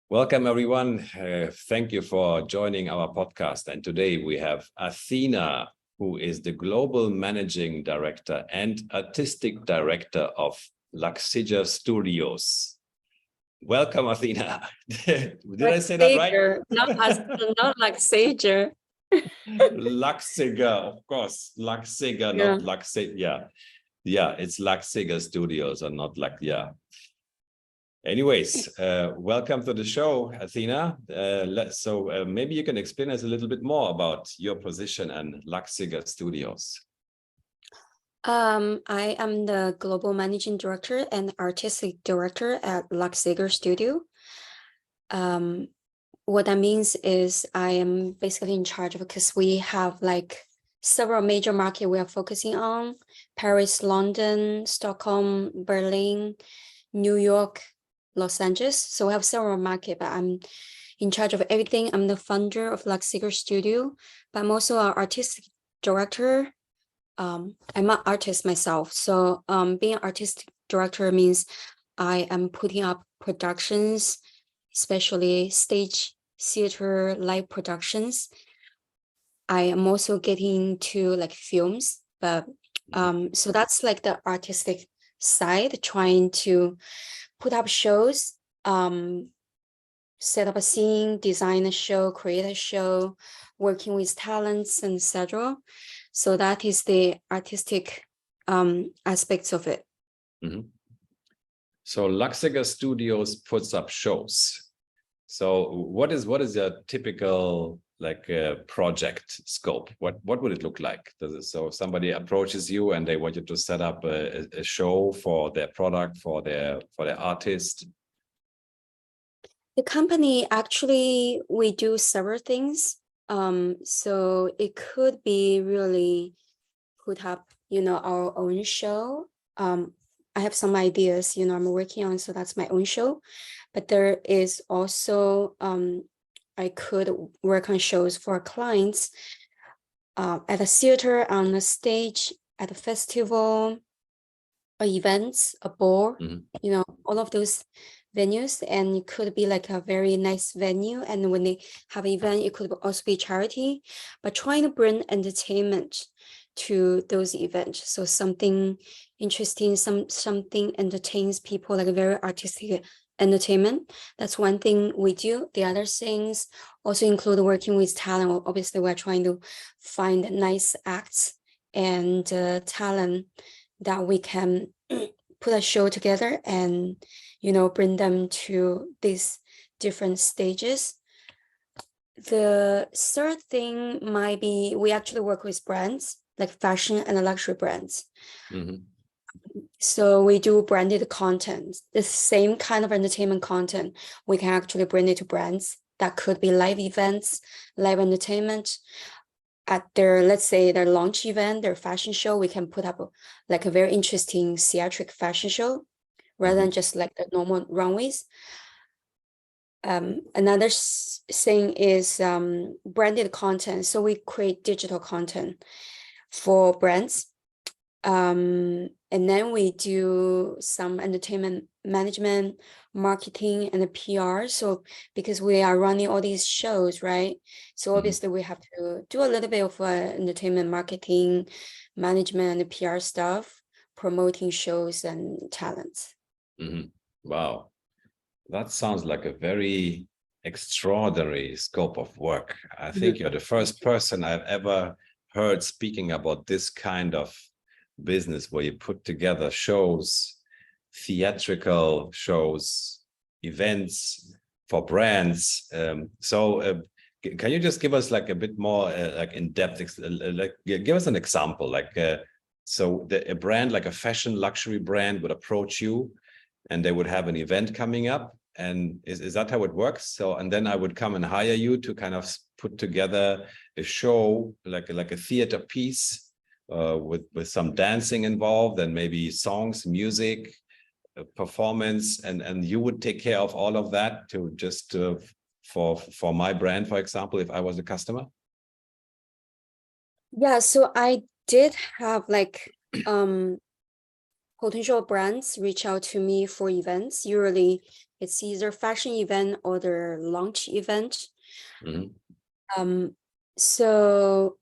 Welcome, everyone. Thank you for joining our podcast. And today we have ATHÉNA, who is the Global Managing Director and Artistic Director of Luxager Studios. Welcome, ATHÉNA. Did I say that right? Not Luxager. Luxager, of course. Luxager, not Luxager. Yeah, it's Luxager Studios and not Anyways, welcome to the show, ATHÉNA. Maybe you can explain us a little bit more about your position and Luxager Studios. I am the Global Managing Director and Artistic Director at Luxager Studio. What that means is I am basically in charge of, because we have like several major markets we are focusing on: Paris, London, Stockholm, Berlin, New York, Los Angeles. So we have several markets, but I'm in charge of everything. I'm the founder of Luxager Studio, but I'm also an artistic director. I'm an artist myself. So being an artistic director means I am putting up productions, especially stage, theater, live productions. I am also getting into like films, but so that's like the artistic side, trying to put up shows, set up a scene, design a show, create a show, working with talents, etc. So that is the artistic aspects of it. Mm-hmm. So Luxager Studios puts up shows. So what is a typical project scope? What would it look like? So somebody approaches you and they want you to set up a show for their product, for their artist. The company, actually, we do several things. So it could be really put up, our own show. I have some ideas, I'm working on, so that's my own show. But there is also, I could work on shows for clients at a theater, on a stage, at a festival, or events, a ball, all of those venues. And it could be like a very nice venue. And when they have an event, it could also be charity, but trying to bring entertainment to those events. So something interesting, something entertains people, like a very artistic entertainment. That's one thing we do. The other things also include working with talent. Obviously, we're trying to find nice acts and talent that we can put a show together and bring them to these different stages. The third thing might be we actually work with brands like fashion and luxury brands. So we do branded content, the same kind of entertainment content. We can actually bring it to brands. That could be live events, live entertainment. At their, let's say, their launch event, their fashion show, we can put up like a very interesting theatric fashion show rather than just like the normal runways. Another thing is branded content. So we create digital content for brands. And then we do some entertainment management, marketing, and the PR. So because we are running all these shows, right? So obviously we have to do a little bit of entertainment marketing, management, and PR stuff, promoting shows and talents. Wow, that sounds like a very extraordinary scope of work. I think you're the first person I've ever heard speaking about this kind of business where you put together shows, theatrical shows, events for brands. Can you just give us like a bit more in-depth, give us an example, so a brand like a fashion luxury brand would approach you and they would have an event coming up, and is that how it works? So, and then I would come and hire you to kind of put together a show, like a theater piece, with some dancing involved and maybe songs, music, performance, and you would take care of all of that to just for my brand, for example, if I was a customer? Yeah, so I did have like potential brands reach out to me for events. Usually it's either fashion event or their launch event. So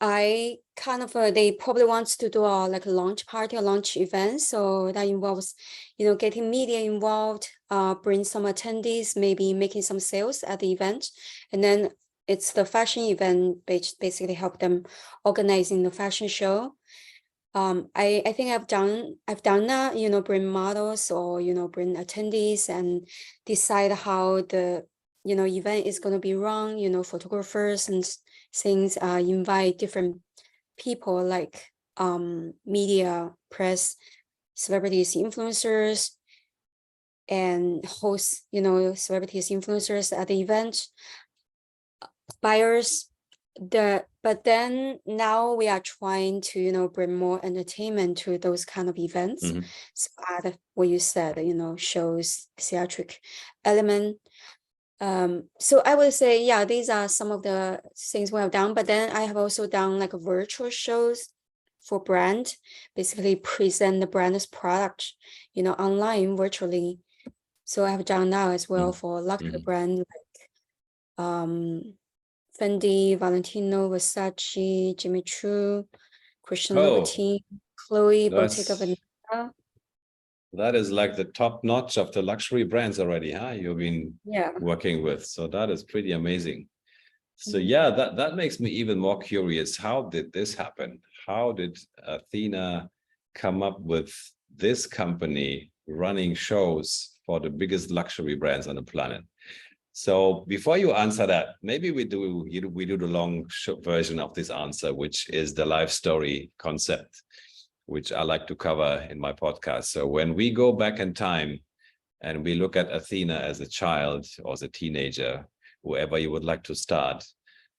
I kind of they probably want to do a like a launch party, a launch event. So that involves, getting media involved, bring some attendees, maybe making some sales at the event, and then it's the fashion event, which basically help them organizing the fashion show. I think I've done that, bring models or bring attendees and decide how the event is going to be run, photographers and things, invite different people like media, press, celebrities, influencers, and host celebrities, influencers at the event, buyers. But then now we are trying to bring more entertainment to those kind of events. So add what you said, shows, theatric element. So I would say, yeah, these are some of the things we have done. But then I have also done like virtual shows for brand, basically present the brand's product, online virtually. So I have done that as well for luxury brand like Fendi, Valentino, Versace, Jimmy Choo, Christian Louboutin, Chloe, Bottega Veneta. That is like the top notch of the luxury brands already, huh? You've been working with. So that is pretty amazing. So yeah, that makes me even more curious. How did this happen? How did ATHÉNA come up with this company running shows for the biggest luxury brands on the planet? So before you answer that, maybe we do the long version of this answer, which is the life story concept, which I like to cover in my podcast. So when we go back in time and we look at ATHÉNA as a child or as a teenager, whoever you would like to start,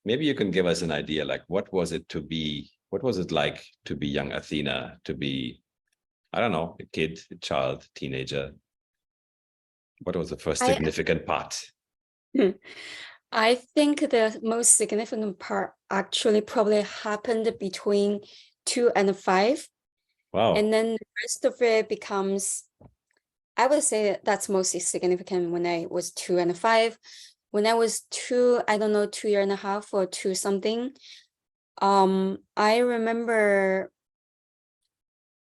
maybe you can give us an idea, like what was it like to be young ATHÉNA, to be, I don't know, a kid, a child, teenager? What was the first significant part? I think the most significant part actually probably happened between 2 and 5. Wow. And then the rest of it becomes, I would say that's mostly significant when I was 2 and 5. When I was 2, I don't know, 2.5 or 2 something. I remember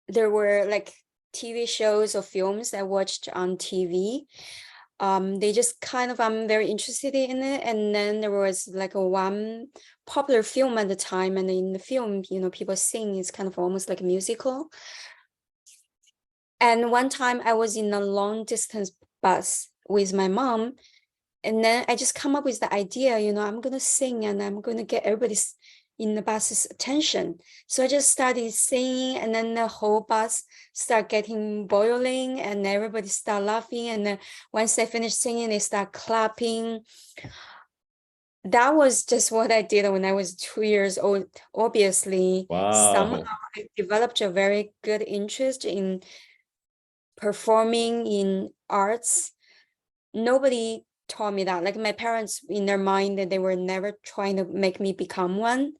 there were like TV shows or films I watched on TV. They just kind of, I'm very interested in it. And then there was like one popular film at the time, and in the film, people sing. It's kind of almost like a musical. And one time I was in a long distance bus with my mom, and then I just come up with the idea, I'm going to sing and I'm going to get everybody's in the bus's attention. So I just started singing, and then the whole bus start getting boiling and everybody start laughing. And then once I finished singing, they start clapping. That was just what I did when I was 2 years old. Obviously, somehow I developed a very good interest in performing in arts. Nobody taught me that. Like my parents, in their mind, that they were never trying to make me become one.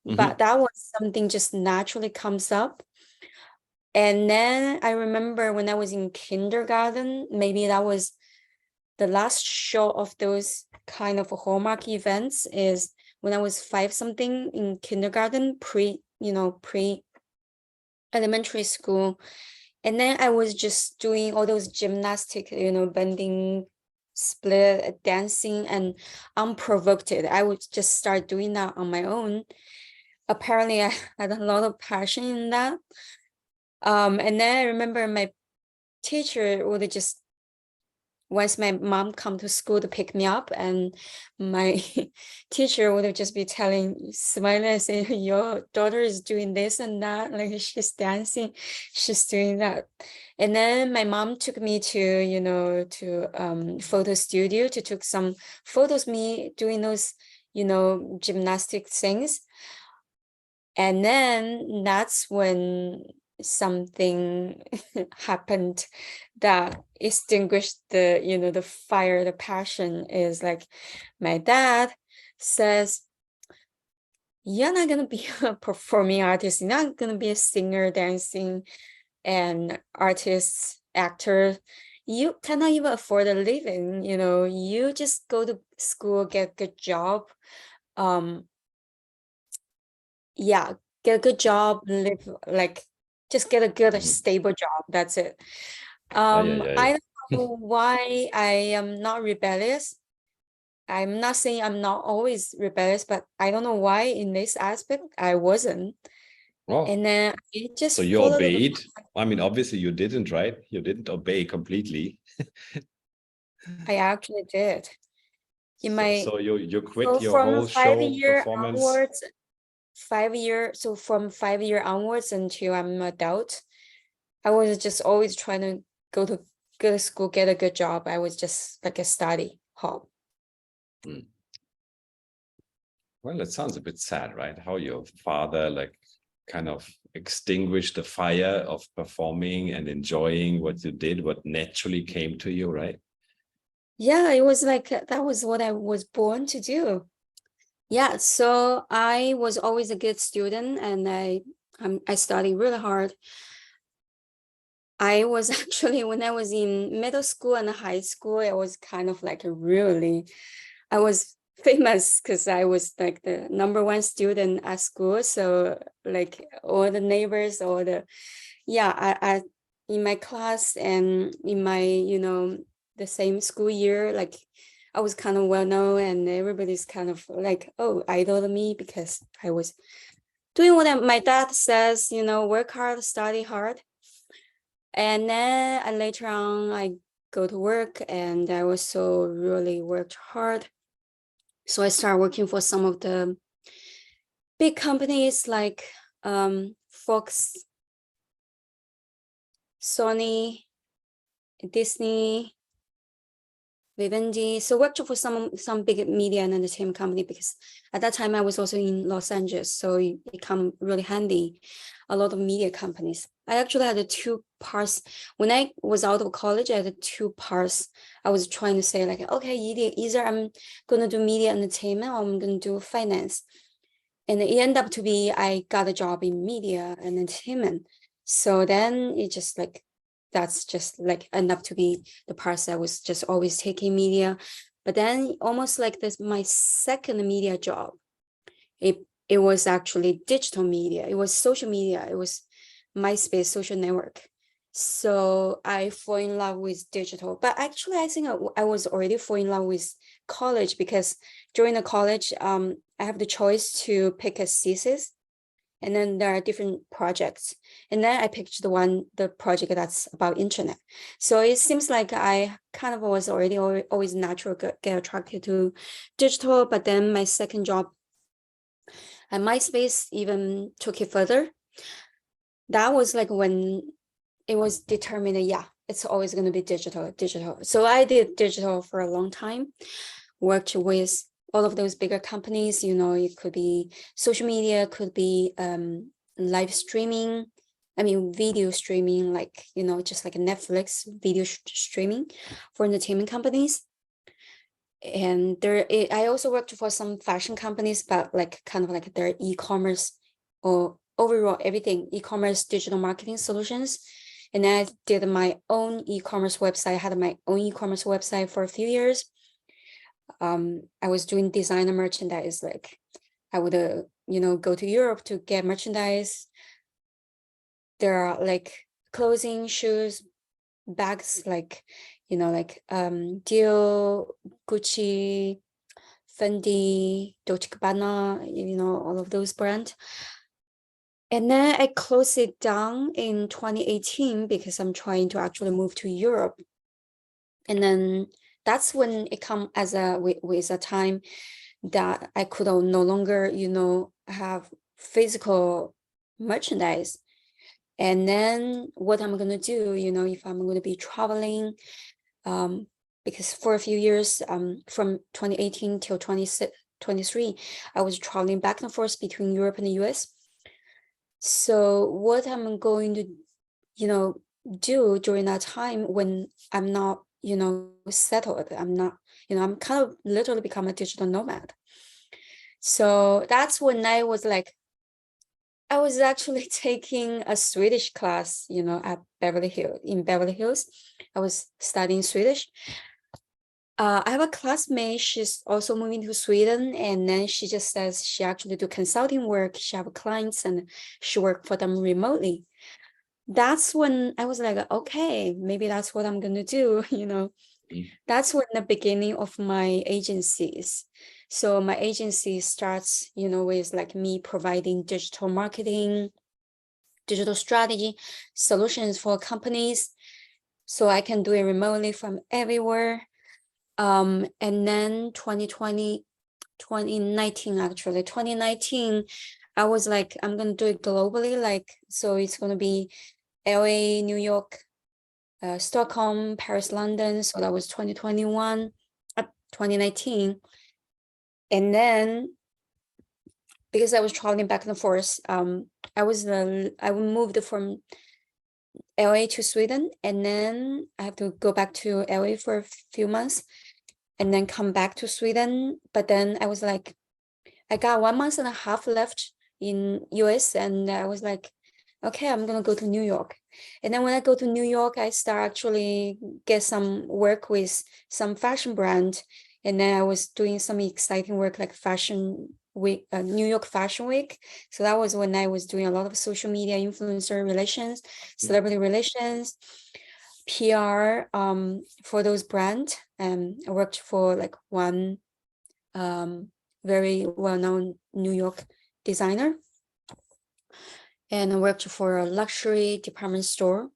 But that was something just naturally comes up. And then I remember when I was in kindergarten, maybe that was the last show of those kind of Hallmark events, is when I was 5 something in kindergarten, pre elementary school. And then I was just doing all those gymnastic, bending, split, dancing, and unprovoked. I would just start doing that on my own. Apparently I had a lot of passion in that. And then I remember my teacher would just, once my mom come to school to pick me up, and my teacher would just be smiling and saying, your daughter is doing this and that, like she's dancing, she's doing that. And then my mom took me to photo studio to took some photos of me doing those gymnastic things. And then that's when something happened that extinguished the fire, the passion. Is like my dad says, you're not gonna be a performing artist, you're not gonna be a singer dancing, and artists, actor, you cannot even afford a living, you know, you just go to school, get a good job. Yeah, get a good job, live like just get a good Mhm. stable job. That's it. Yeah, yeah, yeah, I yeah. don't know why I am not rebellious. I'm not saying I'm not always rebellious, but I don't know why in this aspect I wasn't. Well, And then it so just you followed the obeyed. I mean, obviously you didn't, right? You didn't obey completely. I actually did. In my So you so quit your from whole show performance. so from 5 year onwards until I'm an adult, I was just always trying to go to good school, get a good job. I was just like a study hall. Hmm. Well, it sounds a bit sad, right? How your father like kind of extinguished the fire of performing and enjoying what you did, what naturally came to you, right? Yeah, it was like that was what I was born to do. Yeah, so I was always a good student, and I studied really hard. I was actually when I was in middle school and high school, I was kind of like I was famous because I was like the #1 student at school. So like all the neighbors, yeah, I in my class and in my, the same school year, like I was kind of well known, and everybody's kind of like, oh, idol me because I was doing what my dad says, work hard, study hard. And then later on, I go to work, and I also really worked hard. So I started working for some of the big companies like Fox, Sony, Disney, Vivendi. So worked for some big media and entertainment company, because at that time I was also in Los Angeles, so it come really handy. A lot of media companies. I actually had two parts when I was out of college. I had two parts. I was trying to say like, okay, either I'm gonna do media entertainment or I'm gonna do finance, and it ended up to be I got a job in media and entertainment. So then it just like that's just like end up to be the parts that was just always taking media. But then almost like this my second media job, it was actually digital media. It was social media. It was MySpace social network. So I fall in love with digital. But actually, I think I was already fall in love with college, because during the college, I have the choice to pick a thesis, and then there are different projects, and then I picked the project that's about internet. So it seems like I kind of was already always natural get attracted to digital. But then my second job at MySpace even took it further. That was like when it was determined, yeah, it's always going to be digital. So I did digital for a long time, worked with all of those bigger companies. It could be social media, could be live streaming. I mean, video streaming, like, just like a Netflix video streaming for entertainment companies. And I also worked for some fashion companies, but like kind of like their e-commerce or overall everything, e-commerce digital marketing solutions. And then I did my own e-commerce website, had my own e-commerce website for a few years. I was doing designer merchandise, like I would, go to Europe to get merchandise. There are like clothing, shoes, bags, like, like Dior, Gucci, Fendi, Dolce Gabbana, all of those brands. And then I closed it down in 2018 because I'm trying to actually move to Europe. And then that's when it come as with a time that I could no longer, have physical merchandise. And then what I'm gonna do, if I'm gonna be traveling, because for a few years, from 2018 till 2023, I was traveling back and forth between Europe and the US. So what I'm going to, do during that time when I'm not, settled, I'm not, I'm kind of literally become a digital nomad. So that's when I was like, I was actually taking a Swedish class, you know, at Beverly Hills. I was studying Swedish. I have a classmate, she's also moving to Sweden, and then she just says she actually do consulting work. She have clients and she work for them remotely. That's when I was like, okay, maybe that's what I'm gonna do, you know. That's when the beginning of my agencies. So my agency starts, you know, with like me providing digital marketing, digital strategy solutions for companies. So I can do it remotely from everywhere. And then 2019, actually, 2019, I was like, I'm gonna do it globally. Like, so it's gonna be LA, New York, Stockholm, Paris, London. So that was 2021, 2019. And then because I was traveling back and forth, I moved from LA to Sweden, and then I have to go back to LA for a few months and then come back to Sweden. But then I was like, I got 1.5 months left in US, and I was like, okay, I'm gonna go to New York. And then when I go to New York, I start actually get some work with some fashion brand. And then I was doing some exciting work like Fashion Week, New York Fashion Week. So that was when I was doing a lot of social media influencer relations, celebrity relations, PR for those brands. I worked for like one very well-known New York designer, and I worked for a luxury department store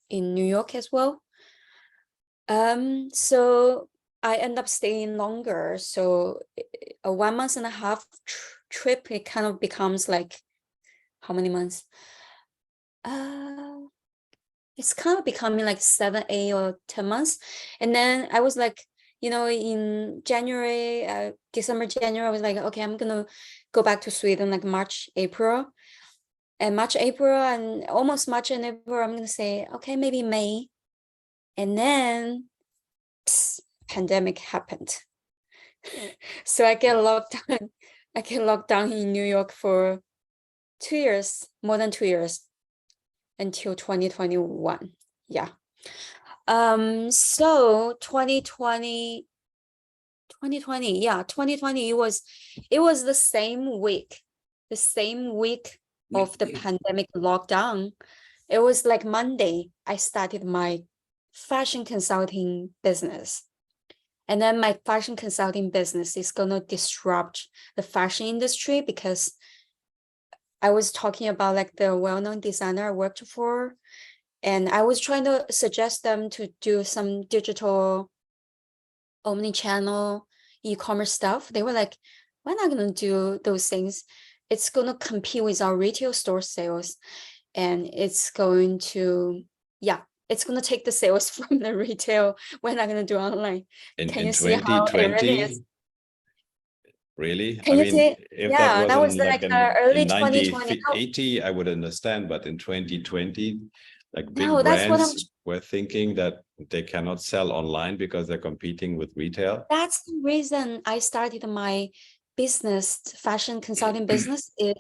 in New York as well. So I end up staying longer. So a 1.5 months trip, it kind of becomes like how many months? It's kind of becoming like 7, 8, or 10 months. And then I was like, you know, in January, December, January, I was like, okay, I'm gonna go back to Sweden like March, April. And March, April, and almost March and April, I'm gonna say, okay, maybe May. And then pandemic happened. So I get locked down. I get locked down in New York for 2 years, more than 2 years, until 2021. Yeah. So 2020, yeah, 2020, it was the same week of the pandemic lockdown. It was like Monday, I started my fashion consulting business. And then my fashion consulting business is going to disrupt the fashion industry, because I was talking about like the well-known designer I worked for, and I was trying to suggest them to do some digital omni-channel e-commerce stuff. They were like, we're not going to do those things. It's going to compete with our retail store sales, and it's going to, yeah, it's going to take the sales from the retail. We're not going to do online. Can you see how it really is? Really? Can you see? If Yeah, that was in like in early 1980, 2020. I would understand, but in 2020, like big No, that's what I'm. brands were thinking that they cannot sell online because they're competing with retail. That's the reason I started my business, fashion consulting business, is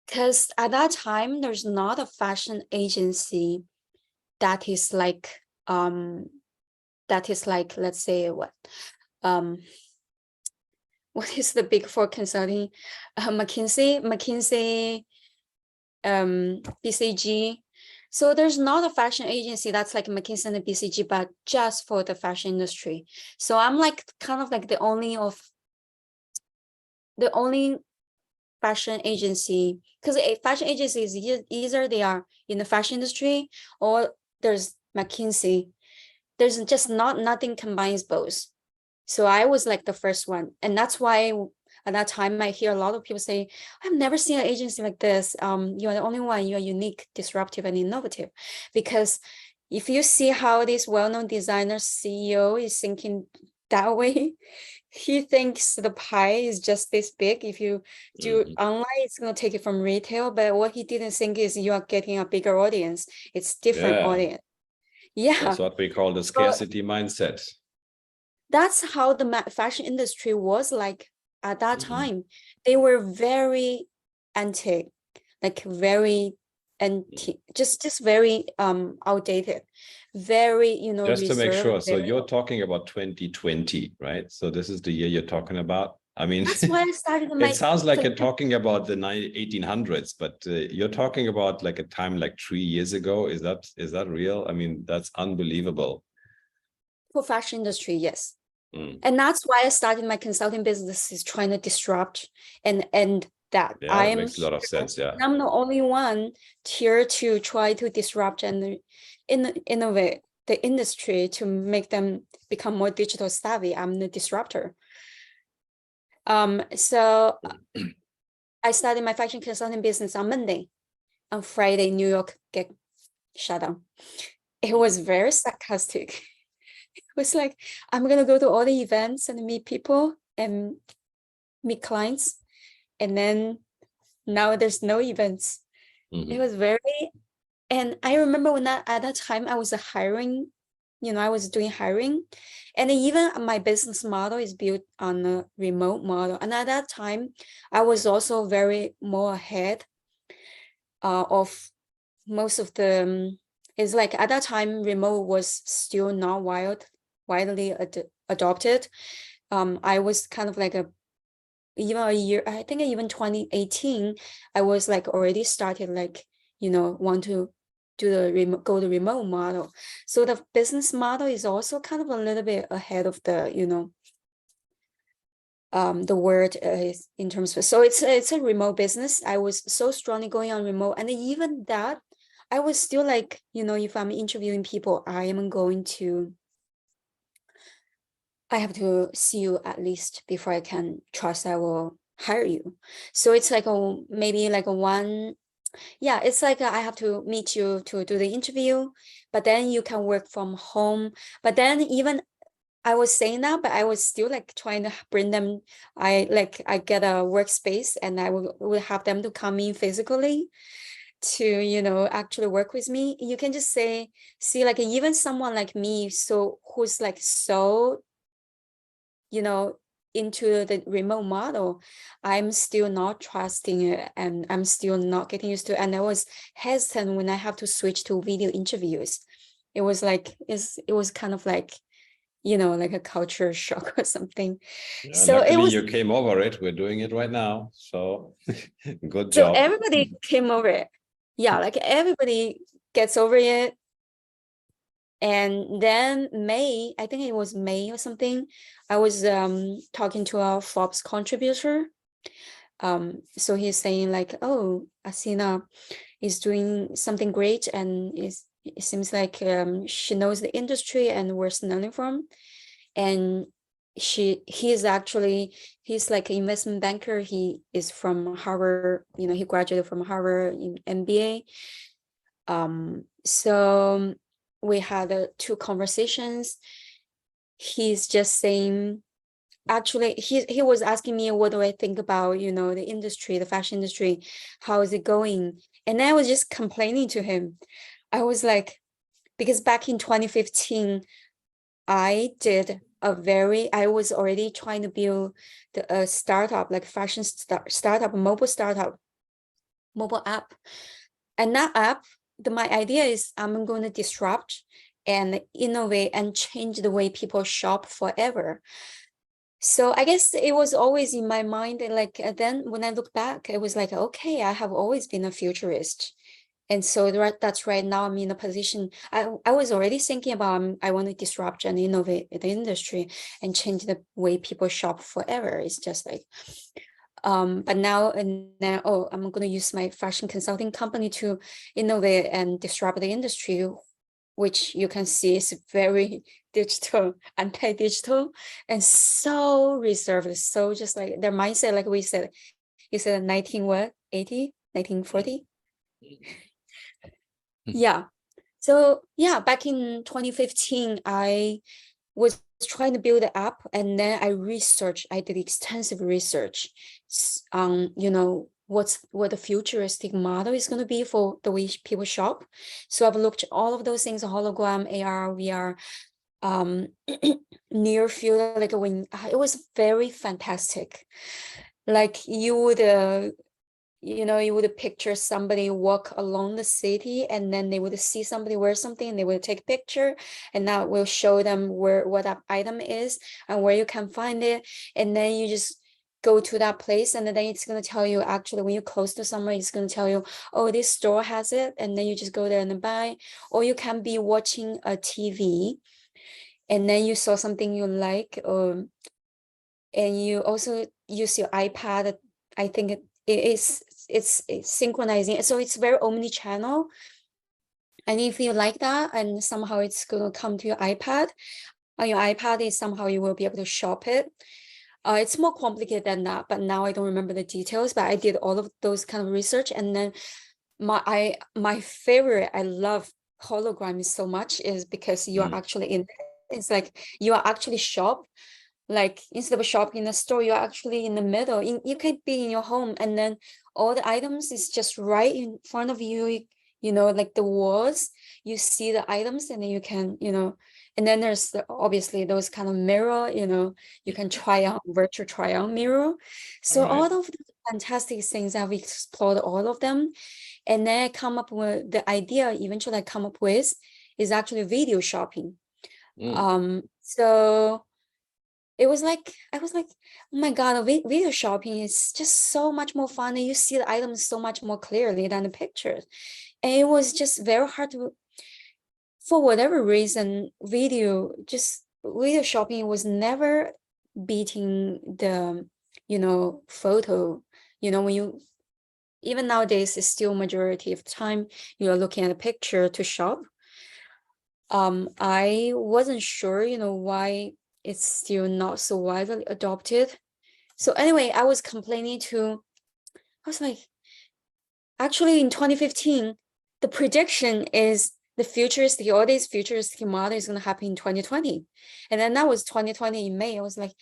because at that time there's not a fashion agency that is like let's say what what is the big four consulting, McKinsey, BCG. So there's not a fashion agency that's like McKinsey and BCG, but just for the fashion industry. So I'm like kind of like the only fashion agency, because a fashion agency is either they are in the fashion industry or there's McKinsey. There's just nothing combines both. So I was like the first one, and that's why at that time I hear a lot of people say, I've never seen an agency like this. You're the only one. You're unique, disruptive, and innovative. Because if you see how this well-known designer CEO is thinking that way, he thinks the pie is just this big. If you do online, it's going to take it from retail. But what he didn't think is you are getting a bigger audience. It's different audience. Yeah. That's what we call the scarcity mindset. That's how the fashion industry was like at that time. They were very anti, like very and just very outdated, very, you know, Just to make reserved. sure, so you're talking about 2020, right? So this is the year you're talking about. I mean, That's why I started it sounds like the- you're talking about the 1800s, but you're talking about like a time like 3 years ago. Is that real? I mean, that's unbelievable. for fashion industry, yes. Mm. And that's why I started my consulting business, is trying to disrupt and that Yeah, I that am makes a lot of sense. Yeah. I'm the only one here to try to disrupt and innovate the industry to make them become more digital savvy. I'm the disruptor. So I started my fashion consulting business on Monday. On Friday, New York get shut down. It was very sarcastic. It was like, I'm gonna go to all the events and meet people and meet clients, and then now there's no events. It was very, and I remember when at that time I was hiring, you know, I was doing hiring, and even my business model is built on a remote model. And at that time, I was also very more ahead of most of the. It's like at that time, remote was still not widely adopted. I was kind of like even a year, I think even 2018, I was like already started like, you know, want to do the remote model. So the business model is also kind of a little bit ahead of the, you know, the word is in terms of, so it's a remote business. I was so strongly going on remote, and even that, I was still like, you know, if I'm interviewing people, I have to see you at least before I can trust I will hire you. So it's like maybe like a one, yeah, it's like I have to meet you to do the interview, but then you can work from home. But then even I was saying that, but I was still like trying to bring them. I get a workspace and I will have them to come in physically to, you know, actually work with me. You can just see like even someone like me, so who's like so, you know, into the remote model, I'm still not trusting it, and I'm still not getting used to it. And I was hesitant when I have to switch to video interviews. It was like, it was kind of like, you know, like a culture shock or something. Yeah, So luckily it was, you came over it. We're doing it right now. So good so job. everybody came over it. Yeah, like everybody gets over it. And then May, I think it was May or something, I was talking to a Forbes contributor. So he's saying like, oh, ATHÉNA is doing something great, and it seems like she knows the industry and worth learning from. And he's like an investment banker. He is from Harvard, you know, he graduated from Harvard in MBA. So we had 2 conversations. He's just saying, actually, he was asking me, what do I think about, you know, the industry, the fashion industry, how is it going? And I was just complaining to him. I was like, because back in 2015, I was already trying to build a startup, like fashion startup, mobile app. And that app, my idea is I'm going to disrupt and innovate and change the way people shop forever. So I guess it was always in my mind, and like then when I look back, it was like, okay, I have always been a futurist. And so that's right now I'm in a position, I was already thinking about, I want to disrupt and innovate the industry and change the way people shop forever. It's just like, but now oh, I'm going to use my fashion consulting company to innovate and disrupt the industry, which you can see is very digital, anti-digital, and so reserved. So just like their mindset, like we said, you said 1940. Yeah. So yeah, back in 2015, I was trying to build an app, and then I did extensive research on, you know, what the futuristic model is going to be for the way people shop. So I've looked at all of those things, hologram, AR, VR, near field, like when it was very fantastic. Like you would you know, you would picture somebody walk along the city, and then they would see somebody wear something and they would take a picture, and that will show them what that item is and where you can find it. And then you just go to that place, and then it's going to tell you, actually, when you're close to somewhere, it's going to tell you, oh, this store has it, and then you just go there and buy. Or you can be watching a TV, and then you saw something you like, and you also use your iPad. I think it's synchronizing, so it's very omni-channel. And if you like that, and somehow it's going to come to your iPad, on your iPad is somehow you will be able to shop it. It's more complicated than that, but now I don't remember the details, but I did all of those kind of research. And then my favorite, I love holograms so much, is because you are actually in, it's like you are actually shop. Like instead of shopping in the store, you're actually in the middle. You could be in your home, and then all the items is just right in front of you. You know, like the walls, you see the items, and then you can, you know, and then there's obviously those kind of mirror, you know, you can try on virtual try on mirror. So all of the fantastic things, I've explored all of them. And then I come up with the idea, eventually I come up with, is actually video shopping. So it was like, I was like, oh my God, video shopping is just so much more fun, and you see the items so much more clearly than the pictures. And it was just very hard to, for whatever reason, video shopping was never beating the, you know, photo. You know, when you, even nowadays, it's still majority of the time you're looking at a picture to shop. I wasn't sure, you know, why it's still not so widely adopted. So anyway, I was complaining to, I was like, actually in 2015, the prediction is the futuristic, all these futuristic model is going to happen in 2020. And then that was 2020 in May. I was like,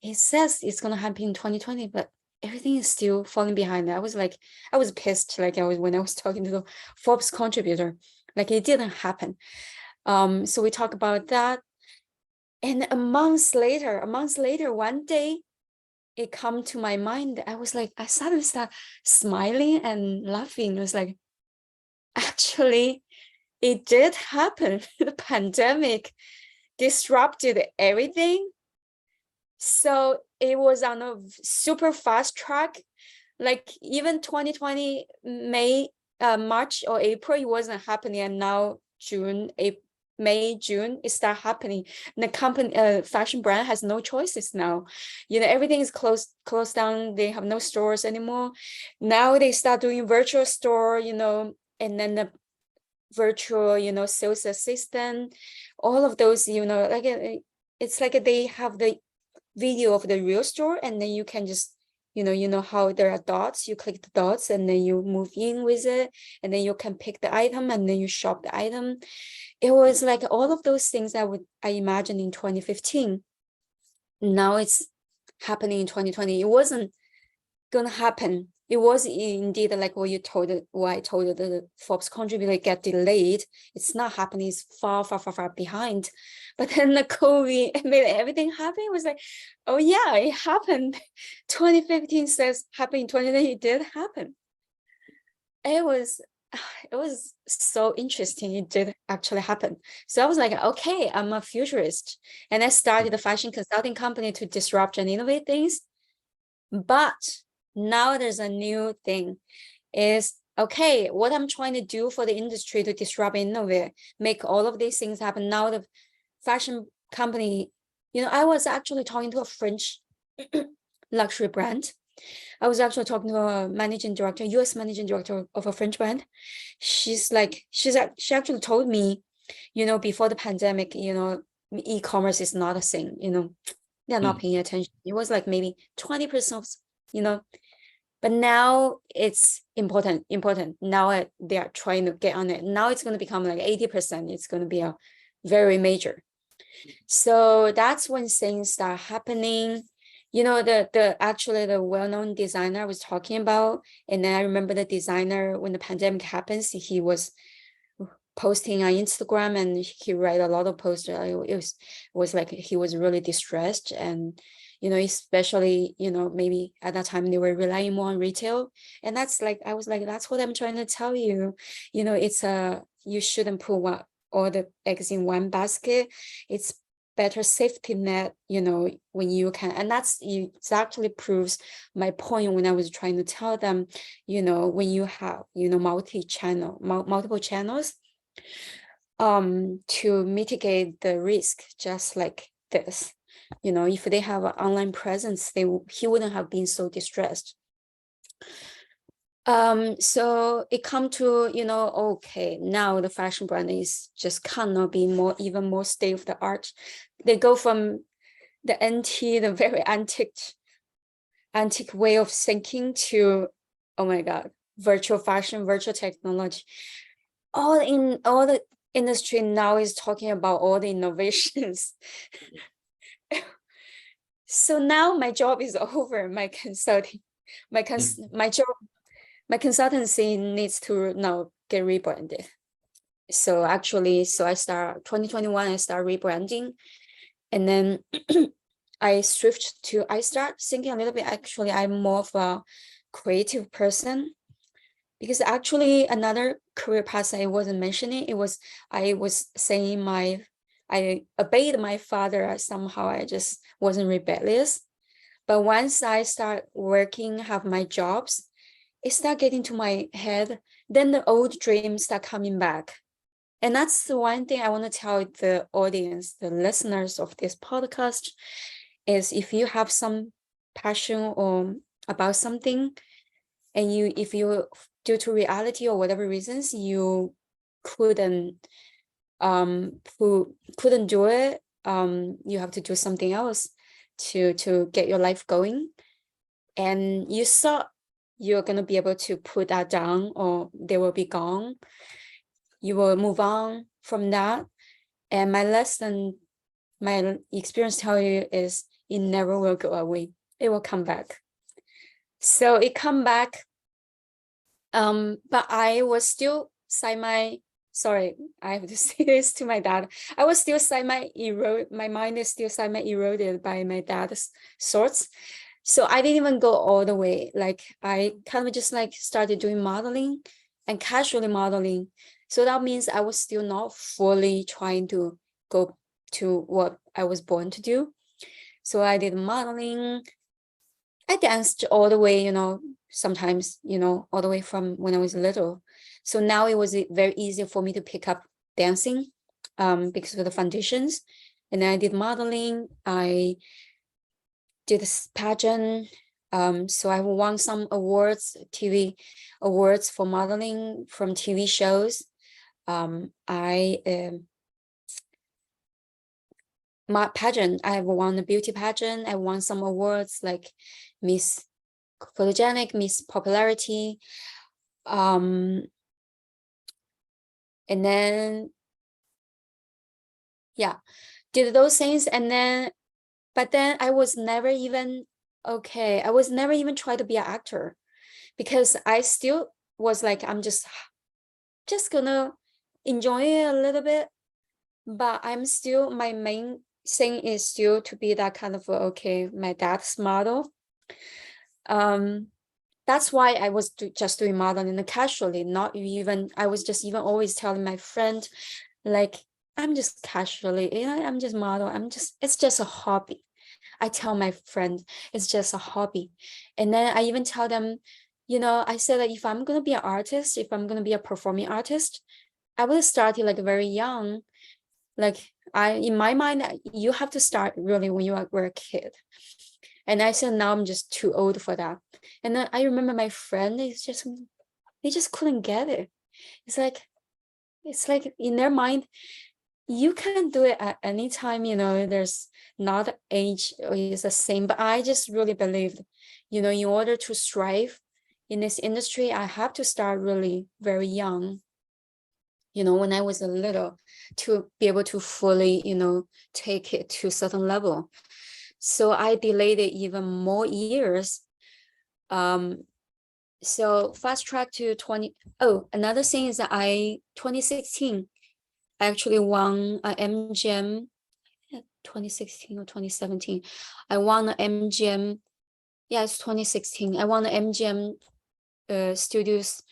it says it's going to happen in 2020, but everything is still falling behind. I was like, I was pissed, like when I was talking to the Forbes contributor, like it didn't happen. So we talk about that. And a month later, one day, it come to my mind. I was like, I suddenly start smiling and laughing. It was like, actually, it did happen. The pandemic disrupted everything. So it was on a super fast track. Like even 2020, March or April, it wasn't happening. And now May, June, it start happening. And the company, fashion brand has no choices now. You know, everything is closed down. They have no stores anymore. Now they start doing virtual store, you know, and then the virtual, you know, sales assistant, all of those, you know, like it's like they have the video of the real store, and then you can just, you know how there are dots, you click the dots and then you move in with it, and then you can pick the item and then you shop the item. It was like all of those things I imagined in 2015. Now it's happening in 2020. It wasn't gonna happen. It was indeed like what I told the Forbes contributor, get delayed. It's not happening. It's far behind. But then the COVID made everything happen. It was like, oh yeah, it happened. 2015 says happened in 2020. It did happen. It was so interesting. It did actually happen. So I was like, okay, I'm a futurist. And I started a fashion consulting company to disrupt and innovate things. But now there's a new thing, is okay, what I'm trying to do for the industry to disrupt and innovate, make all of these things happen. Now the fashion company, you know, I was actually talking to a French luxury brand. I was actually talking to a managing director, US managing director of a French brand. She actually told me, you know, before the pandemic, you know, e-commerce is not a thing, you know, they're not paying attention. It was like maybe 20% of, you know, but now it's important. Now they are trying to get on it. Now it's going to become like 80%. It's going to be a very major. So that's when things start happening. You know, actually the well-known designer I was talking about, and then I remember the designer when the pandemic happens, he was posting on Instagram, and he write a lot of posts. It was like he was really distressed, and especially maybe at that time they were relying more on retail, and that's like I was like, that's what I'm trying to tell you. It's you shouldn't put all the eggs in one basket. It's better safety net, when you can, and that's exactly proves my point when I was trying to tell them, when you have multiple channels, to mitigate the risk, just like this, if they have an online presence, he wouldn't have been so distressed. So it come to, okay, now the fashion brand is just cannot be even more state of the art. They go from the very antique way of thinking to, oh my God, virtual fashion, virtual technology. All the industry now is talking about all the innovations. So now my job is over. My consulting, my job, my consultancy needs to now get rebranded. So actually, I start 2021, I start rebranding, and then I start thinking a little bit, actually, I'm more of a creative person, because actually another career path I wasn't mentioning, I was saying I obeyed my father somehow. I just wasn't rebellious. But once I start working, have my jobs, it start getting to my head, then the old dreams start coming back. And that's the one thing I want to tell the audience, the listeners of this podcast, is if you have some passion or about something, and if you, due to reality or whatever reasons, you couldn't do it, you have to do something else to get your life going, and you thought you're going to be able to put that down, or they will be gone, you will move on from that. And my experience tell you is it never will go away. It will come back. So it come back. But I was still sorry, I have to say this to my dad. I was still my mind is still semi-eroded by my dad's thoughts. So I didn't even go all the way. Like I kind of just like started doing modeling and casually modeling. So that means I was still not fully trying to go to what I was born to do. So I did modeling. I danced all the way, sometimes, all the way from when I was little. So now it was very easy for me to pick up dancing because of the foundations. And then I did modeling. I did a pageant. So I won some awards, TV awards for modeling from TV shows. My pageant, I have won a beauty pageant. I won some awards like Miss Photogenic, Miss Popularity. And then, yeah, did those things. And then, but then I was never even, I was never even trying to be an actor, because I still was like, I'm just gonna enjoy it a little bit. But I'm still, my main thing is still to be that kind of, my dad's model. That's why I was just doing modeling casually, not even, I was just even always telling my friend, like, I'm just casually, I'm just model. It's just a hobby. I tell my friend, it's just a hobby. And then I even tell them, I said that if I'm going to be an artist, if I'm going to be a performing artist, I would start like very young. Like in my mind, you have to start really when you were a kid. And I said, now I'm just too old for that. And then I remember my friend, they just couldn't get it. It's like in their mind, you can do it at any time, there's not age is the same. But I just really believed, in order to strive in this industry, I have to start really very young, when I was a little, to be able to fully, take it to a certain level. So I delayed it even more years. So fast track to 20. Oh, another thing is that 2016, I actually won a MGM, 2016 or 2017. I won a MGM. Yeah, it's 2016. I won the MGM Studios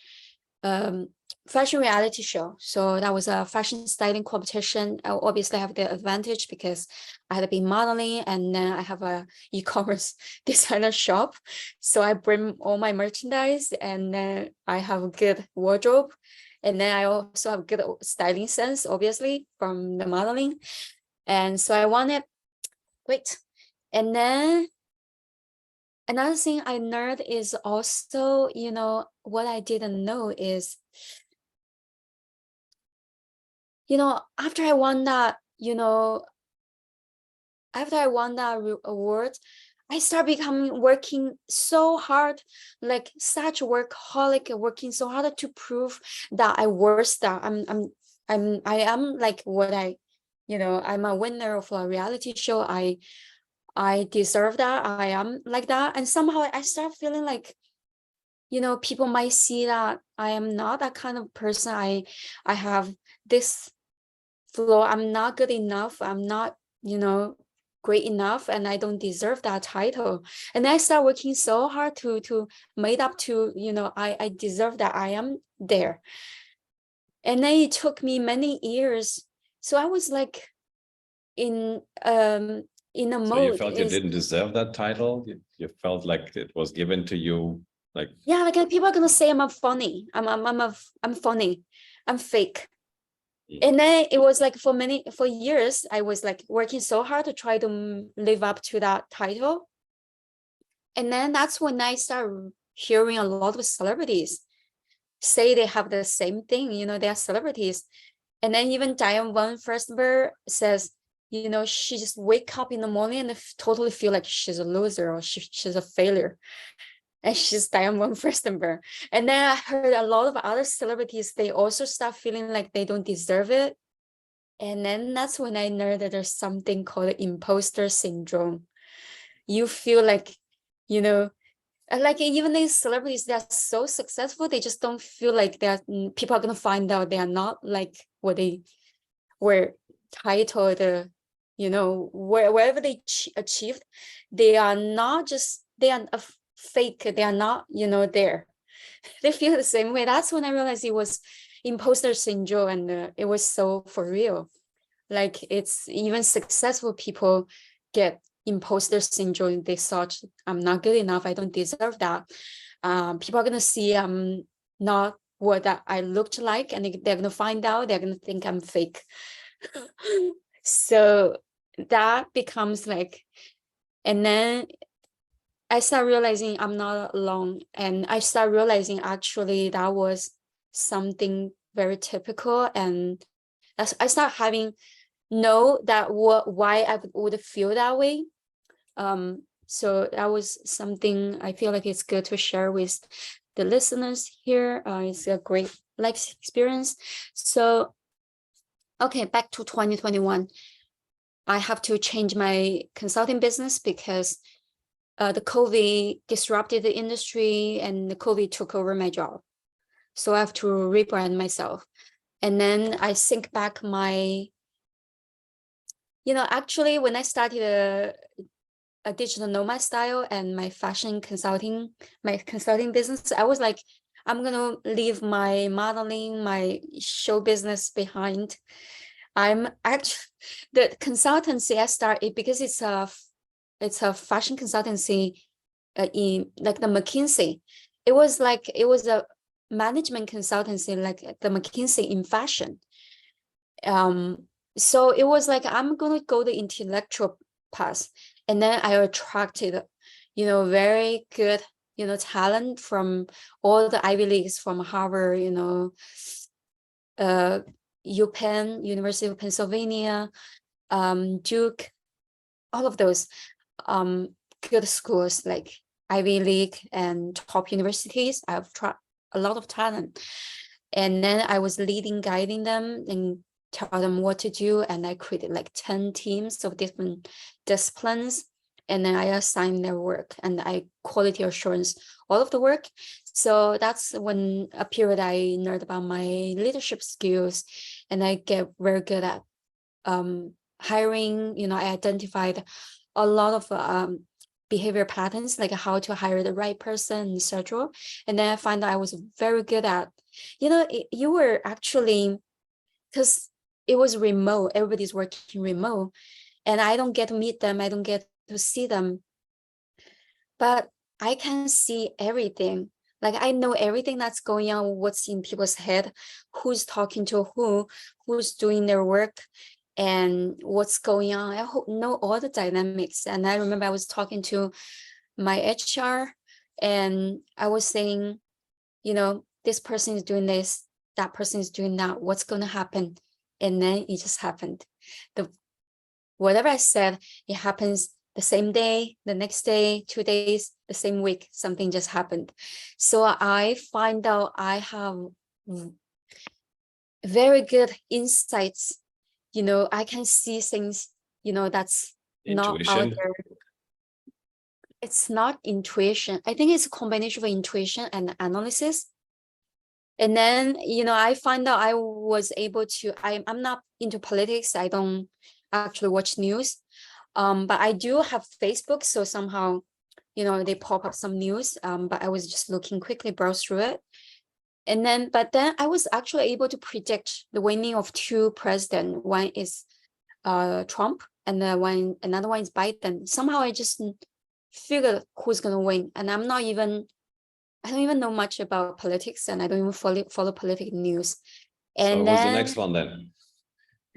fashion reality show. So that was a fashion styling competition. I obviously have the advantage because I had been modeling, and then I have a e-commerce designer shop. So I bring all my merchandise, and then I have a good wardrobe. And then I also have good styling sense, obviously, from the modeling. And so I won it. Great. And then another thing I learned is also, what I didn't know is, after I won that, after I won that award, I start becoming working so hard, like such workaholic, working so hard to prove that I worth that. I am like what I'm a winner of a reality show. I deserve that. I am like that. And somehow I start feeling like, people might see that I am not that kind of person. I have this flaw. I'm not good enough. I'm not, great enough, and I don't deserve that title. And I start working so hard to make up to, I deserve that. I am there. And then it took me many years. So I was like in a So you mode felt you didn't deserve that title? You felt like it was given to you, like yeah, like people are gonna say I'm funny. I'm funny. I'm fake. And then it was like for years, I was like working so hard to try to live up to that title. And then that's when I started hearing a lot of celebrities say they have the same thing, they are celebrities. And then even Diane von Furstenberg says, she just wake up in the morning and totally feel like she's a loser, or she's a failure. And she's Diane von Furstenberg. And then I heard a lot of other celebrities, they also start feeling like they don't deserve it. And then that's when I learned that there's something called imposter syndrome. You feel like, like even these celebrities, they're so successful, they just don't feel like people are going to find out they are not like what they were titled, wherever they achieved, they are not just, they are a fake, they are not, there. They feel the same way. That's when I realized it was imposter syndrome, and it was so for real. Like it's even successful people get imposter syndrome. They thought I'm not good enough. I don't deserve that. People are gonna see I'm not what that I looked like, and they're gonna find out. They're gonna think I'm fake. So that becomes like, and then I start realizing I'm not alone, and I start realizing actually that was something very typical, and I start having know that why I would feel that way. So that was something I feel like it's good to share with the listeners here. It's a great life experience. So, okay, back to 2021. I have to change my consulting business because the COVID disrupted the industry, and the COVID took over my job. So I have to rebrand myself. And then I think back my, actually when I started a digital nomad style and my my consulting business, I was like, I'm gonna leave my modeling, my show business behind. I'm actually the consultancy I started because it's a fashion consultancy in like the McKinsey. It was a management consultancy like the McKinsey in fashion. So it was like I'm gonna go the intellectual path, and then I attracted, very good, talent from all the Ivy Leagues, from Harvard, UPenn, University of Pennsylvania, Duke, all of those good schools like Ivy League and top universities. I've tried a lot of talent, and then I was guiding them and tell them what to do. And I created like 10 teams of different disciplines. and then I assign their work and I quality assurance all of the work. So that's when a period I learned about my leadership skills, and I get very good at hiring. I identified a lot of behavior patterns, like how to hire the right person, etc. And then I find that I was very good at, you were actually, because it was remote, everybody's working remote, and I don't get to meet them, I don't get to see them, but I can see everything. Like I know everything that's going on, what's in people's head, who's talking to who's doing their work, and what's going on. I know all the dynamics. And I remember I was talking to my HR, and I was saying, this person is doing this, that person is doing that, what's going to happen? And then it just happened. Whatever I said, it happens the same day, the next day, 2 days, the same week, something just happened. So I find out I have very good insights. I can see things, that's not out Intuition. there. It's not intuition. I think it's a combination of intuition and analysis. And then, I find out I was able to, I'm not into politics. I don't actually watch news. But I do have Facebook. So somehow, they pop up some news. But I was just looking quickly, browse through it. And then, but then I was actually able to predict the winning of 2 presidents. One is Trump, and another one is Biden. Somehow I just figured who's gonna win. And I don't even know much about politics, and I don't even follow political news. And so then who's the next one then?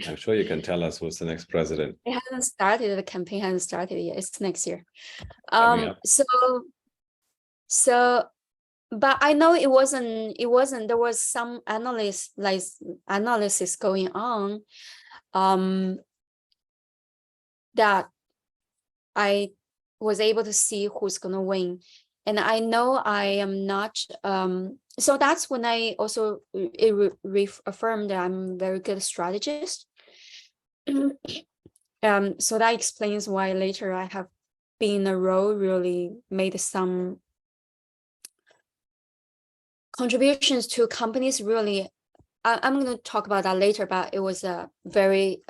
I'm sure you can tell us who's the next president. it hasn't started. The campaign hasn't started yet. It's next year. Coming up. So but I know it wasn't, there was some analysis going on that I was able to see who's gonna win. And I know I am not, so that's when I also reaffirmed that I'm a very good strategist. So that explains why later I have been in a role, really made some contributions to companies. Really, I'm going to talk about that later, but it was a very,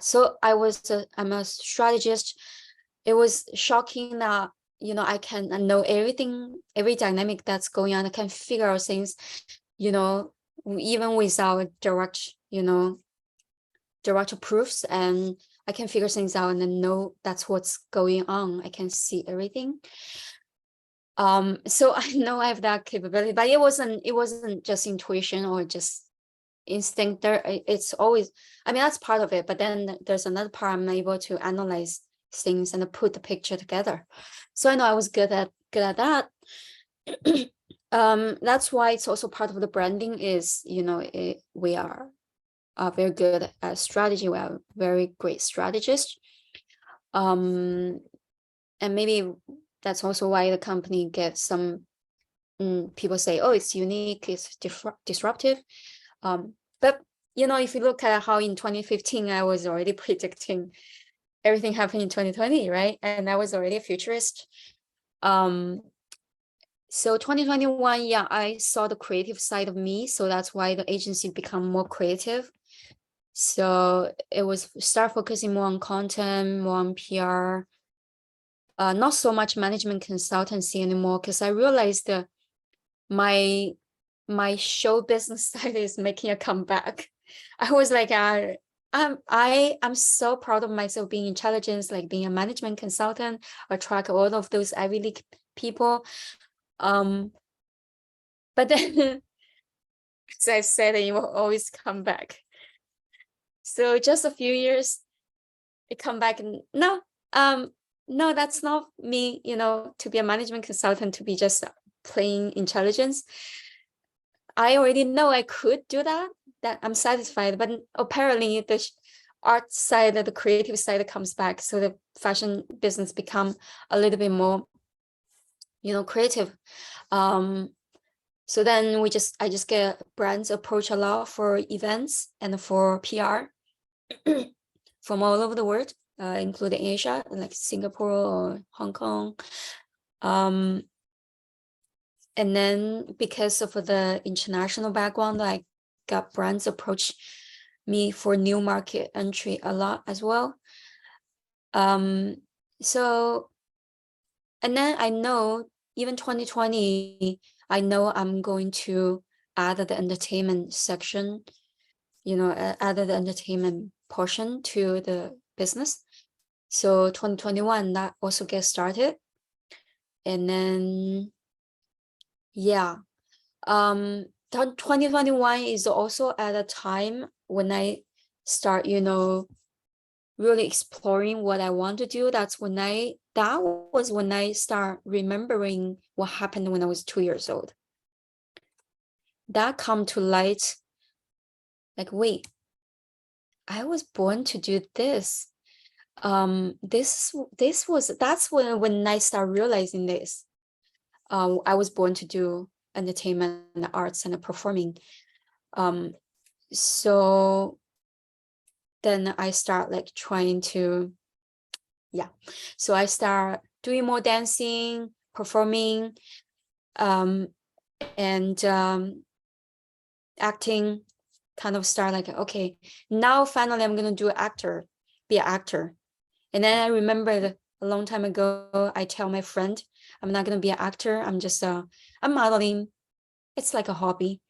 so I'm a strategist. It was shocking that, I can know everything, every dynamic that's going on. I can figure out things, even without direct proofs, and I can figure things out and then know that's what's going on. I can see everything. So I know I have that capability, but it wasn't just intuition or just instinct. It's always, that's part of it, but then there's another part. I'm able to analyze things and put the picture together. So I know I was good at that. That's why it's also part of the branding is, we are very good at strategy. We are very great strategists. And maybe that's also why the company gets some people say, oh, it's unique, it's disruptive. But if you look at how in 2015 I was already predicting everything happening in 2020, right? And I was already a futurist. So 2021, I saw the creative side of me. So that's why the agency become more creative. So it was start focusing more on content, more on PR, not so much management consultancy anymore, because I realized that my show business side is making a comeback. I was like, I'm so proud of myself being intelligent, like being a management consultant, attract all of those Ivy League people. But then, as I said, it will always come back. So just a few years, it come back and no, that's not me, to be a management consultant, to be just plain intelligence. I already know I could do that I'm satisfied, but apparently the art side, the creative side comes back. So the fashion business become a little bit more, creative. So then I just get brands approach a lot for events and for PR from all over the world. including Asia, like Singapore or Hong Kong. And then because of the international background, I got brands approach me for new market entry a lot as well. So, and then I know even 2020, I know I'm going to add the entertainment section, add the entertainment portion to the business. So 2021, that also gets started. And then, yeah, 2021 is also at a time when I start, really exploring what I want to do. That was when I start remembering what happened when I was 2 years old. That come to light, like, wait, I was born to do this. That's when I start realizing this. I was born to do entertainment, and arts, and performing. So then I start like trying to, so I start doing more dancing, performing, and acting. Kind of start like, okay, now finally I'm gonna be an actor. And then I remembered a long time ago, I tell my friend, I'm not gonna be an actor, I'm just I'm modeling. It's like a hobby.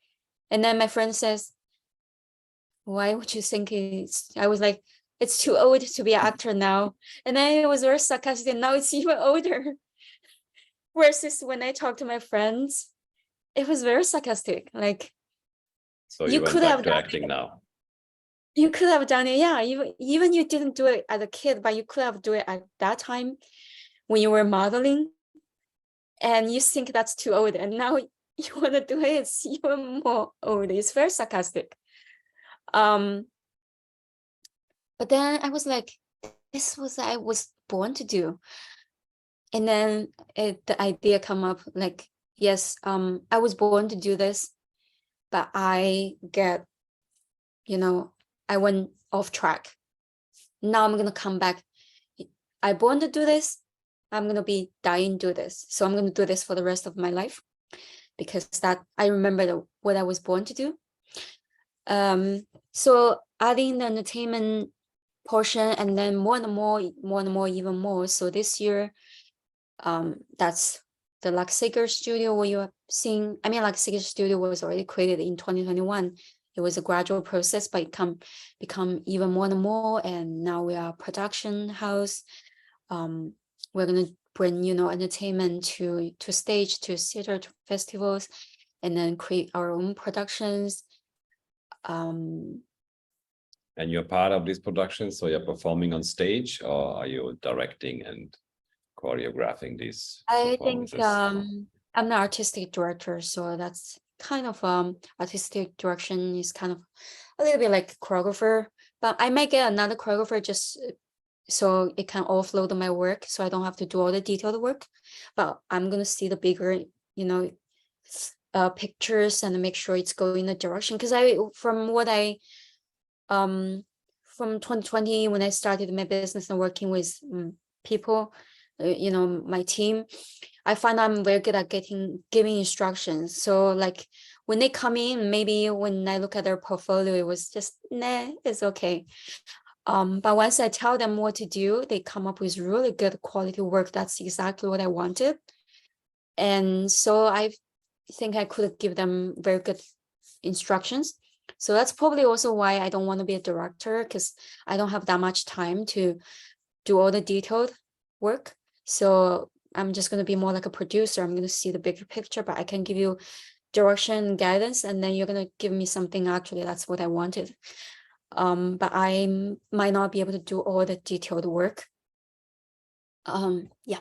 And then my friend says, why would you think I was like, it's too old to be an actor now. And then it was very sarcastic. Now it's even older. Versus when I talk to my friends, it was very sarcastic. Like, so you went back to acting now. You could have done it, yeah. Even you didn't do it as a kid, but you could have done it at that time when you were modeling, and you think that's too old, and now you want to do it, it's even more old. It's very sarcastic. But then I was like, this was I was born to do. And then the idea come up like, yes, I was born to do this, but I went off track. Now I'm gonna come back. I born to do this. I'm gonna be dying to do this. So I'm gonna do this for the rest of my life, because that I remember what I was born to do. So adding the entertainment portion, and then more and more, even more. So this year, that's the Luxager studio where you're seeing. I mean, Luxager studio was already created in 2021. It was a gradual process, but it become even more and more. And now we are a production house. We're gonna bring entertainment to stage, to theater, to festivals, and then create our own productions. And you're part of this production, so you're performing on stage, or are you directing and choreographing these performances? I think I'm the artistic director, so that's kind of artistic direction is kind of a little bit like choreographer, but I might get another choreographer just so it can offload my work, so I don't have to do all the detailed work. But I'm gonna see the bigger, pictures and make sure it's going in the direction. Because from 2020 when I started my business and working with people, my team, I find I'm very good at giving instructions. So like when they come in, maybe when I look at their portfolio, it was just, nah, it's okay. But once I tell them what to do, they come up with really good quality work. That's exactly what I wanted. And so I think I could give them very good instructions. So that's probably also why I don't want to be a director, because I don't have that much time to do all the detailed work. So I'm just going to be more like a producer. I'm going to see the bigger picture, but I can give you direction and guidance, and then you're going to give me something actually that's what I wanted. But I might not be able to do all the detailed work. Yeah.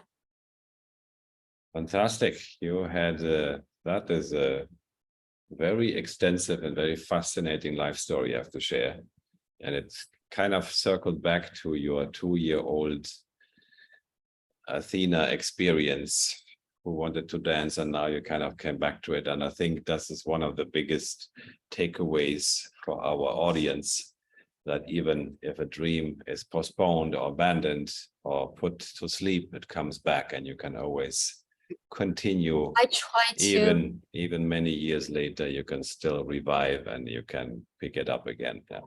Fantastic. You had that is a very extensive and very fascinating life story you have to share. And it's kind of circled back to your 2-year-old ATHÉNA experience, who wanted to dance, and now you kind of came back to it. And I think this is one of the biggest takeaways for our audience, that even if a dream is postponed or abandoned or put to sleep, it comes back, and you can always continue. I try to. Even many years later, you can still revive and you can pick it up again. Yeah.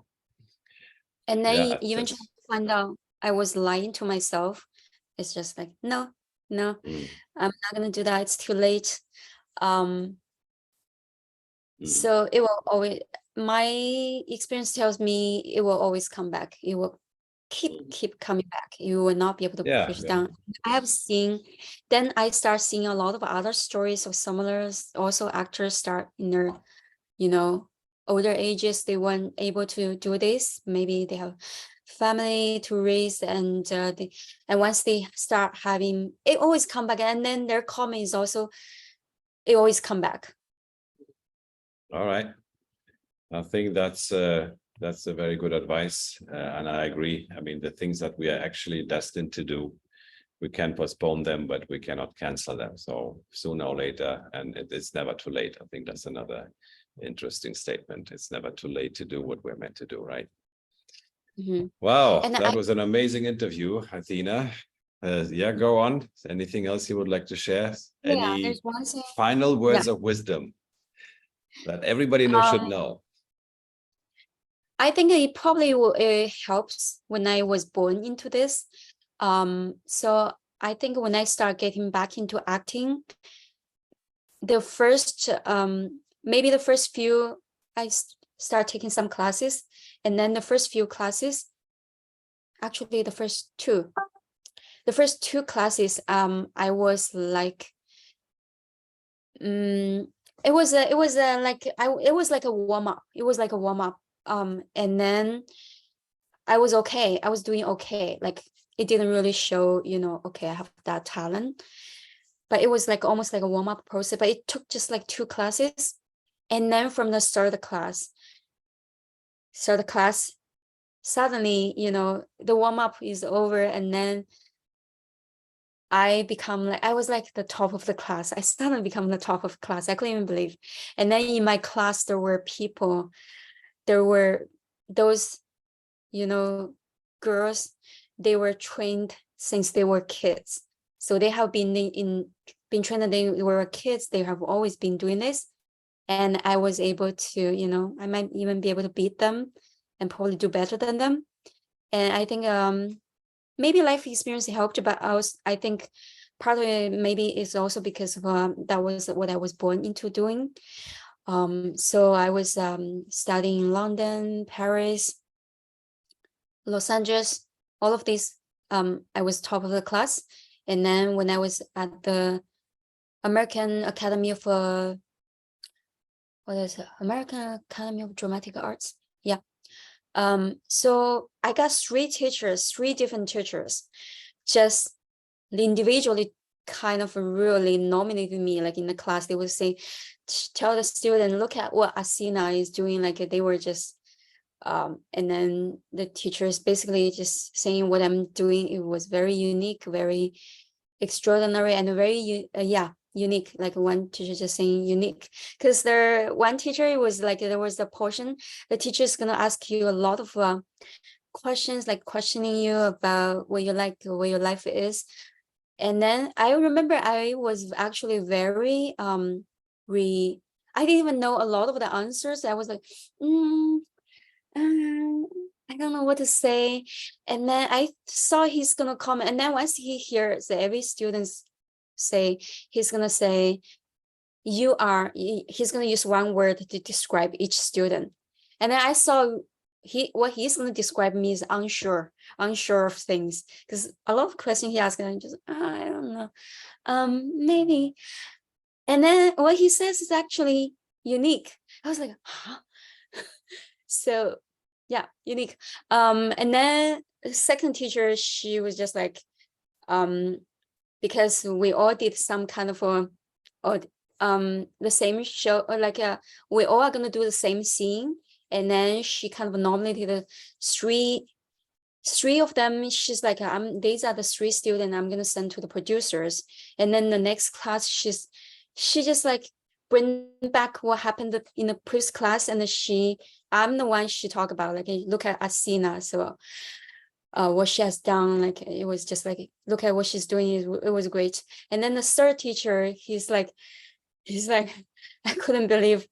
And then Yeah, even trying to find out I was lying to myself. It's just like, no, I'm not gonna do that. It's too late. So it will always, my experience tells me it will always come back. It will keep coming back. You will not be able to push down. I have seen, then I start seeing a lot of other stories of similar, also actors start in their, older ages, they weren't able to do this. Maybe they have family to raise, and once they start having, it always come back, and then their comment is also, it always come back. All right. I think that's a very good advice, and I agree. I mean, the things that we are actually destined to do, we can postpone them, but we cannot cancel them. So sooner or later, and it's never too late. I think that's another interesting statement. It's never too late to do what we're meant to do, right? Wow, and that was an amazing interview, Athena. Yeah, go on. Anything else you would like to share? Any there's one thing. Final words of wisdom that everybody should know? I think it probably helps when I was born into this. So I think when I start getting back into acting, the first, maybe the first few, I start taking some classes, and then the first few classes, actually the first two classes, I was like, it was like a warm-up. It was like a warm-up. And then I was okay. I was doing okay. Like, it didn't really show, okay, I have that talent, but it was like almost like a warm-up process. But it took just like 2 classes, and then from the start of the class, suddenly, the warm-up is over, and then I was like the top of the class. I suddenly become the top of class. I couldn't even believe. And then in my class, there were those, girls, they were trained since they were kids. So they have been trained when they were kids. They have always been doing this. And I was able to, I might even be able to beat them and probably do better than them. And I think maybe life experience helped, but I think part of it maybe is also because of that was what I was born into doing. So I was studying in London, Paris, Los Angeles, all of these. I was top of the class. And then when I was at the American Academy of American Academy of Dramatic Arts. Yeah. So I got 3 different teachers, just individually kind of really nominated me. Like in the class, they would say, tell the student, look at what ATHÉNA is doing. Like they were just, and then the teachers basically just saying what I'm doing. It was very unique, very extraordinary, and very, unique. Like one teacher just saying unique, because one teacher, it was like there was a portion, the teacher is going to ask you a lot of questions, like questioning you about what you like, what your life is. And then I remember I was actually very I didn't even know a lot of the answers. I was like, I don't know what to say. And then I saw he's gonna comment, and then once he hears every student say, he's gonna say, he's gonna use one word to describe each student. And then I saw what he's gonna describe me is unsure of things, because a lot of questions he asked, and I just, I don't know, maybe. And then what he says is actually unique. I was like, huh? So yeah, unique. And then the second teacher, she was just like, because we all did some kind of the same show, or like we all are gonna do the same scene. And then she kind of nominated three of them. She's like, these are the 3 students I'm gonna send to the producers. And then the next class, she just like bring back what happened in the previous class, and I'm the one she talked about, like, look at ATHÉNA. So what she has done, like, it was just like, look at what she's doing, it was great. And then the third teacher, he's like I couldn't believe,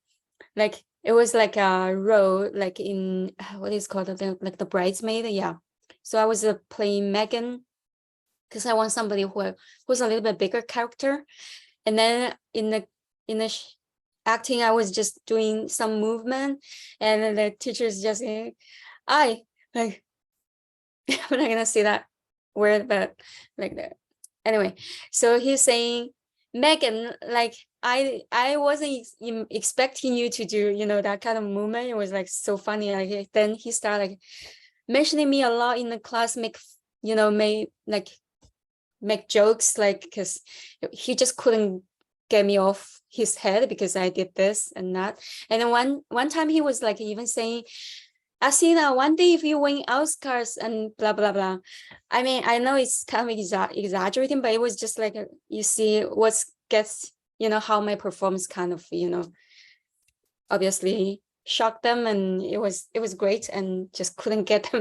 like, it was like a role, like in what is called, like the bridesmaid. Yeah, so I was playing Megan, because I want somebody who's a little bit bigger character. And then in the acting, I was just doing some movement, and then the teacher's just saying, I like I'm not gonna say that word, but like that. Anyway, so he's saying, Megan, like, I wasn't expecting you to do, that kind of movement. It was like so funny. Like, then he started like mentioning me a lot in the class, make jokes, like, because he just couldn't get me off his head because I did this and that. And then one time he was like even saying, ATHÉNA, one day if you win Oscars and blah blah blah. I mean, I know it's kind of exaggerating, but it was just like, you see what gets, how my performance kind of, obviously shocked them, and it was great, and just couldn't get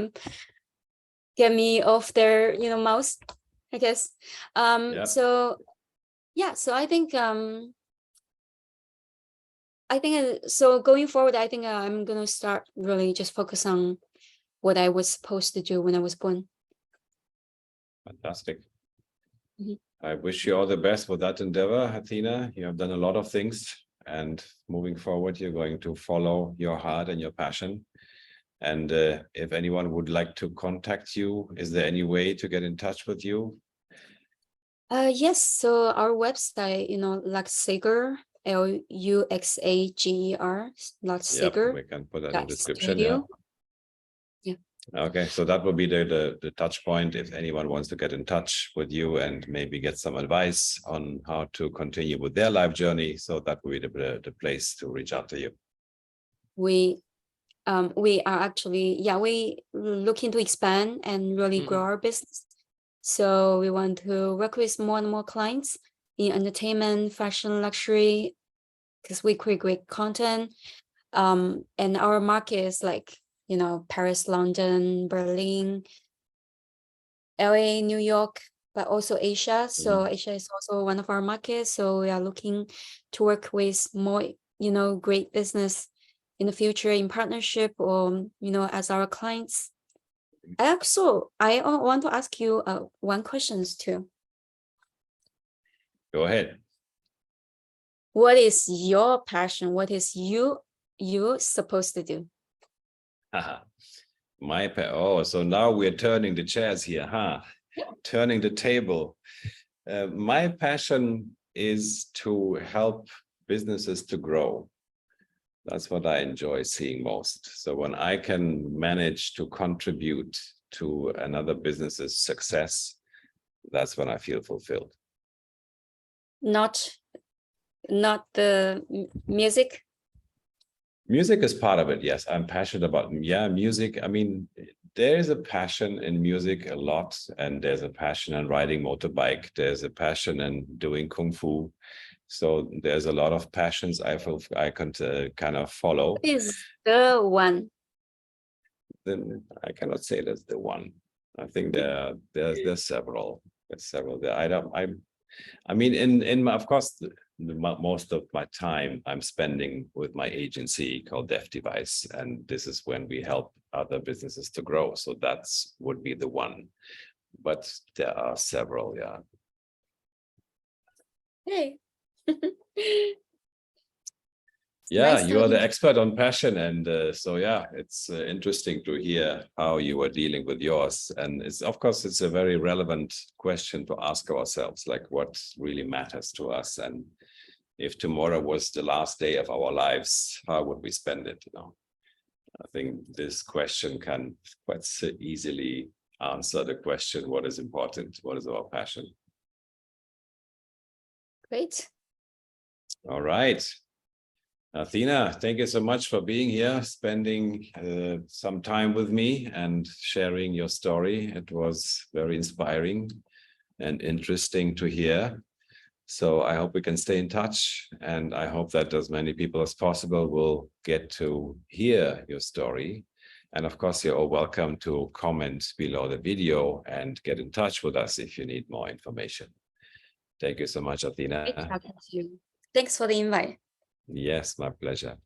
me off their mouse, I guess. Yeah. So yeah, so I think so going forward, I think I'm gonna start really just focus on what I was supposed to do when I was born. Fantastic. Mhm. I wish you all the best with that endeavor, ATHÉNA. You have done a lot of things, and moving forward, you're going to follow your heart and your passion. And if anyone would like to contact you, is there any way to get in touch with you? Yes, so our website, Luxager, Luxager, Luxager. Yep, we can put that in the description. Studio. Yeah. Okay, so that will be the touch point if anyone wants to get in touch with you and maybe get some advice on how to continue with their life journey. So that will be the place to reach out to you. We are actually, we looking to expand and really grow our business. So we want to work with more and more clients in entertainment, fashion, luxury, because we create great content. And our market is like, Paris, London, Berlin, LA, New York, but also Asia. So Asia is also one of our markets. So we are looking to work with more, great business in the future in partnership, or, as our clients. I want to ask you one question too. Go ahead. What is your passion? What is you supposed to do? So now we're turning the chairs here, huh? Turning the table. My passion is to help businesses to grow. That's what I enjoy seeing most. So when I can manage to contribute to another business's success, that's when I feel fulfilled. Not the music? Music is part of it, yes. I'm passionate about, music. I mean, there is a passion in music a lot, and there's a passion in riding motorbike. There's a passion in doing Kung Fu. So there's a lot of passions I can kind of follow. What is the one? Then I cannot say that's the one. I think there's several. There's several. I mean, of course, most of my time I'm spending with my agency called Deaf Device, and this is when we help other businesses to grow. So that's would be the one, but there are several. Yeah. Hey. Yeah, Nice you are the expert on passion, and so yeah, it's interesting to hear how you are dealing with yours. And it's, of course, it's a very relevant question to ask ourselves, like what really matters to us, and if tomorrow was the last day of our lives, how would we spend it? I think this question can quite easily answer the question: what is important? What is our passion? Great. All right. ATHÉNA, thank you so much for being here, spending some time with me and sharing your story. It was very inspiring and interesting to hear. So I hope we can stay in touch, and I hope that as many people as possible will get to hear your story. And of course, you're all welcome to comment below the video and get in touch with us if you need more information. Thank you so much, Great Athena. talking to you. Thanks for the invite. Yes, my pleasure.